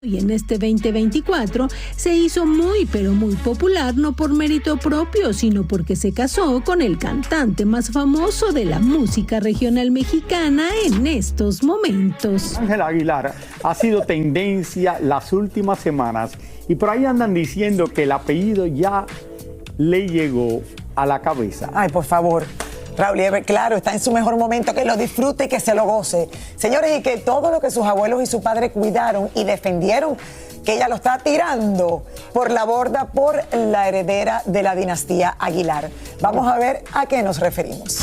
Y en este 2024 se hizo muy pero muy popular no por mérito propio, sino porque se casó con el cantante más famoso de la música regional mexicana en estos momentos. Ángela Aguilar ha sido tendencia las últimas semanas y por ahí andan diciendo que el apellido ya le llegó a la cabeza. Ay, por favor. Raúl, claro, está en su mejor momento, que lo disfrute y que se lo goce. Señores, y que todo lo que sus abuelos y su padre cuidaron y defendieron, que ella lo está tirando por la borda por la heredera de la dinastía Aguilar. Vamos a ver a qué nos referimos.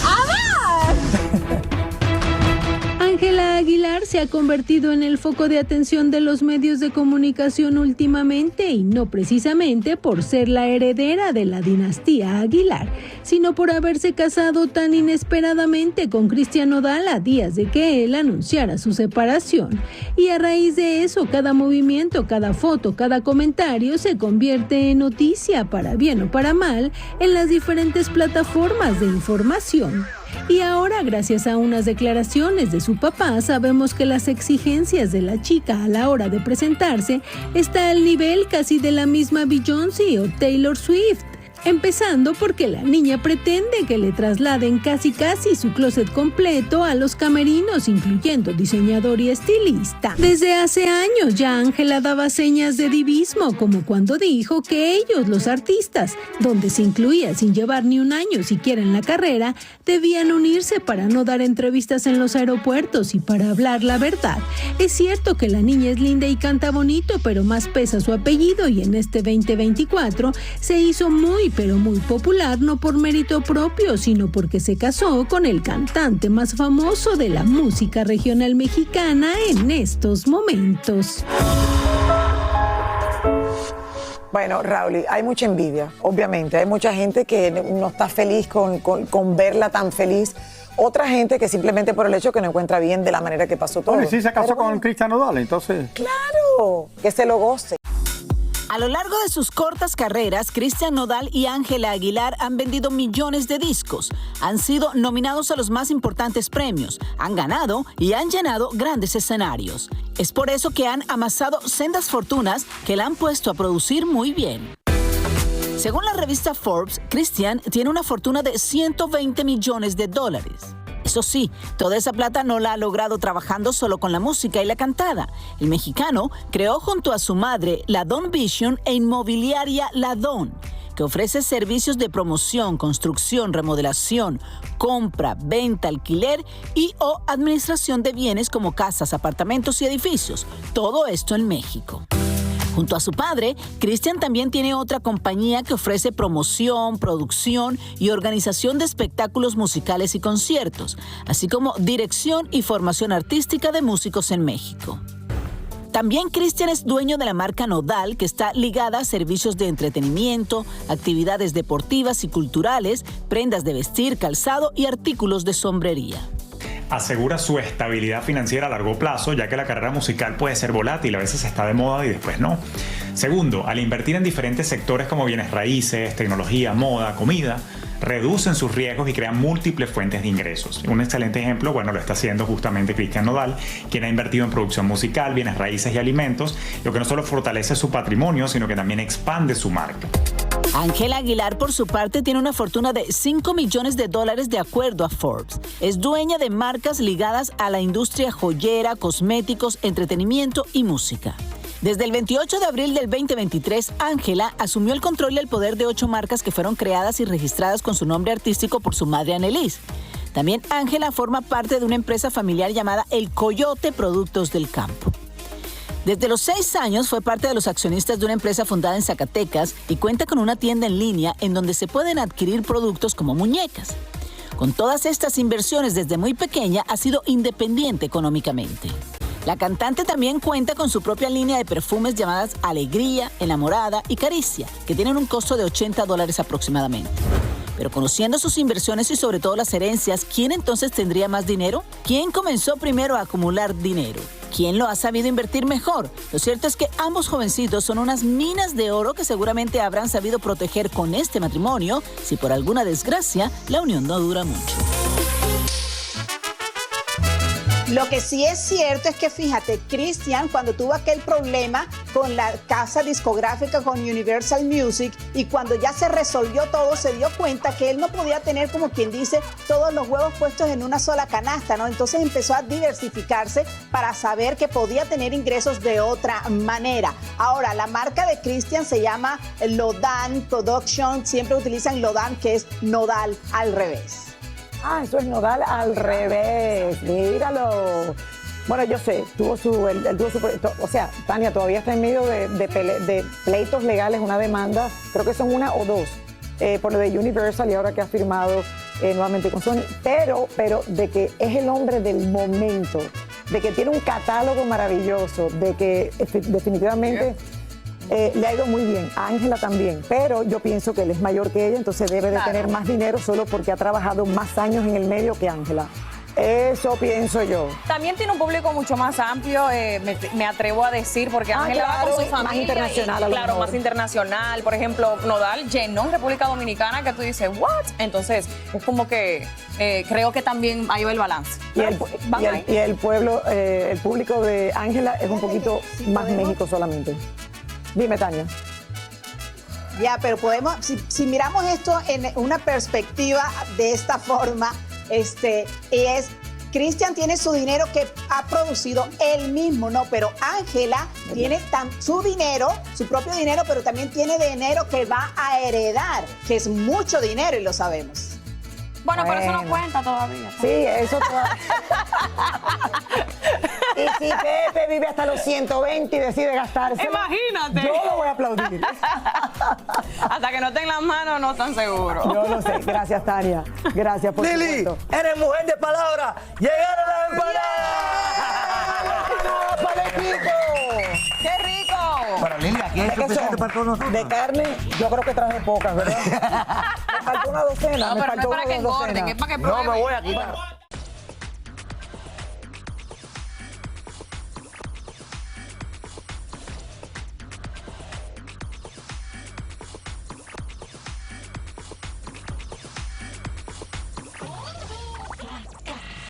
Ángela Aguilar se ha convertido en el foco de atención de los medios de comunicación últimamente, y no precisamente por ser la heredera de la dinastía Aguilar, sino por haberse casado tan inesperadamente con Cristian Nodal a días de que él anunciara su separación. Y a raíz de eso, cada movimiento, cada foto, cada comentario se convierte en noticia, para bien o para mal, en las diferentes plataformas de información. Y ahora, gracias a unas declaraciones de su papá, sabemos que las exigencias de la chica a la hora de presentarse está al nivel casi de la misma Beyoncé o Taylor Swift. Empezando porque la niña pretende que le trasladen casi su closet completo a los camerinos, incluyendo diseñador y estilista. Desde hace años ya Ángela daba señas de divismo, como cuando dijo que ellos, los artistas, donde se incluía sin llevar ni un año siquiera en la carrera, debían unirse para no dar entrevistas en los aeropuertos y para hablar la verdad. Es cierto que la niña es linda y canta bonito, pero más pesa su apellido, y en este 2024 se hizo muy pero muy popular no por mérito propio, sino porque se casó con el cantante más famoso de la música regional mexicana en estos momentos. Bueno, Raúl, hay mucha envidia, obviamente. Hay mucha gente que no está feliz con verla tan feliz. Otra gente que simplemente por el hecho que no encuentra bien de la manera que pasó todo. Bueno, y sí se casó con Cristian Nodal, entonces... ¡Claro! Que se lo goce. A lo largo de sus cortas carreras, Cristian Nodal y Ángela Aguilar han vendido millones de discos, han sido nominados a los más importantes premios, han ganado y han llenado grandes escenarios. Es por eso que han amasado sendas fortunas que la han puesto a producir muy bien. Según la revista Forbes, Cristian tiene una fortuna de $120 millones. Eso sí, toda esa plata no la ha logrado trabajando solo con la música y la cantada. El mexicano creó junto a su madre la Don Vision e inmobiliaria La Don, que ofrece servicios de promoción, construcción, remodelación, compra, venta, alquiler y o administración de bienes como casas, apartamentos y edificios. Todo esto en México. Junto a su padre, Cristian también tiene otra compañía que ofrece promoción, producción y organización de espectáculos musicales y conciertos, así como dirección y formación artística de músicos en México. También Cristian es dueño de la marca Nodal, que está ligada a servicios de entretenimiento, actividades deportivas y culturales, prendas de vestir, calzado y artículos de sombrería. Asegura su estabilidad financiera a largo plazo, ya que la carrera musical puede ser volátil, a veces está de moda y después no. Segundo, al invertir en diferentes sectores como bienes raíces, tecnología, moda, comida, reducen sus riesgos y crean múltiples fuentes de ingresos. Un excelente ejemplo, bueno, lo está haciendo justamente Cristian Nodal, quien ha invertido en producción musical, bienes raíces y alimentos, lo que no solo fortalece su patrimonio, sino que también expande su marca. Ángela Aguilar, por su parte, tiene una fortuna de $5 millones de acuerdo a Forbes. Es dueña de marcas ligadas a la industria joyera, cosméticos, entretenimiento y música. Desde el 28 de abril del 2023, Ángela asumió el control y el poder de 8 marcas que fueron creadas y registradas con su nombre artístico por su madre Annelise. También Ángela forma parte de una empresa familiar llamada El Coyote Productos del Campo. Desde los 6 años fue parte de los accionistas de una empresa fundada en Zacatecas y cuenta con una tienda en línea en donde se pueden adquirir productos como muñecas. Con todas estas inversiones desde muy pequeña ha sido independiente económicamente. La cantante también cuenta con su propia línea de perfumes llamadas Alegría, Enamorada y Caricia, que tienen un costo de $80 aproximadamente. Pero conociendo sus inversiones y sobre todo las herencias, ¿quién entonces tendría más dinero? ¿Quién comenzó primero a acumular dinero? ¿Quién lo ha sabido invertir mejor? Lo cierto es que ambos jovencitos son unas minas de oro que seguramente habrán sabido proteger con este matrimonio si por alguna desgracia la unión no dura mucho. Lo que sí es cierto es que, fíjate, Christian, cuando tuvo aquel problema con la casa discográfica, con Universal Music, y cuando ya se resolvió todo, se dio cuenta que él no podía tener, como quien dice, todos los huevos puestos en una sola canasta, ¿no? Entonces empezó a diversificarse para saber que podía tener ingresos de otra manera. Ahora, la marca de Christian se llama Lodan Production, siempre utilizan Lodan, que es nodal al revés. Ah, eso es nodal al revés, míralo. Bueno, yo sé, él tuvo su, o sea, Tania todavía está en medio de pleitos legales, una demanda, creo que son una o dos, por lo de Universal y ahora que ha firmado nuevamente con Sony, pero de que es el hombre del momento, de que tiene un catálogo maravilloso, de que definitivamente... le ha ido muy bien, a Ángela también, pero yo pienso que él es mayor que ella, entonces debe de tener más dinero solo porque ha trabajado más años en el medio que Ángela. Eso pienso yo. También tiene un público mucho más amplio, me atrevo a decir, porque Ángela va con su familia. Más internacional, y, claro, más internacional. Por ejemplo, Nodal llenó en República Dominicana, que tú dices, ¿what? Entonces, es como que creo que también ahí va el balance. Y el pueblo, el público de Ángela es un poquito más México solamente. Dime, Tania. Ya, pero podemos, si miramos esto en una perspectiva de esta forma, Christian tiene su dinero que ha producido él mismo, ¿no? Pero Ángela tiene su dinero, su propio dinero, pero también tiene dinero que va a heredar, que es mucho dinero y lo sabemos. Bueno, pero eso no cuenta todavía. Sí, eso todavía. Y si Pepe vive hasta los 120 y decide gastarse. Imagínate. Yo lo voy a aplaudir. Hasta que no estén las manos, no están seguros. Yo lo sé. Gracias, Tania. Gracias por Lili, eres mujer de palabra. ¡Llegaron las empanadas! ¡Para el equipo! ¡Qué rico! Para Lili, aquí hay suficiente para todos nosotros. De carne, yo creo que traje pocas, ¿verdad? Me faltó una docena. No, pero no es para que engorden, es para que prueben. No, me voy a quitar.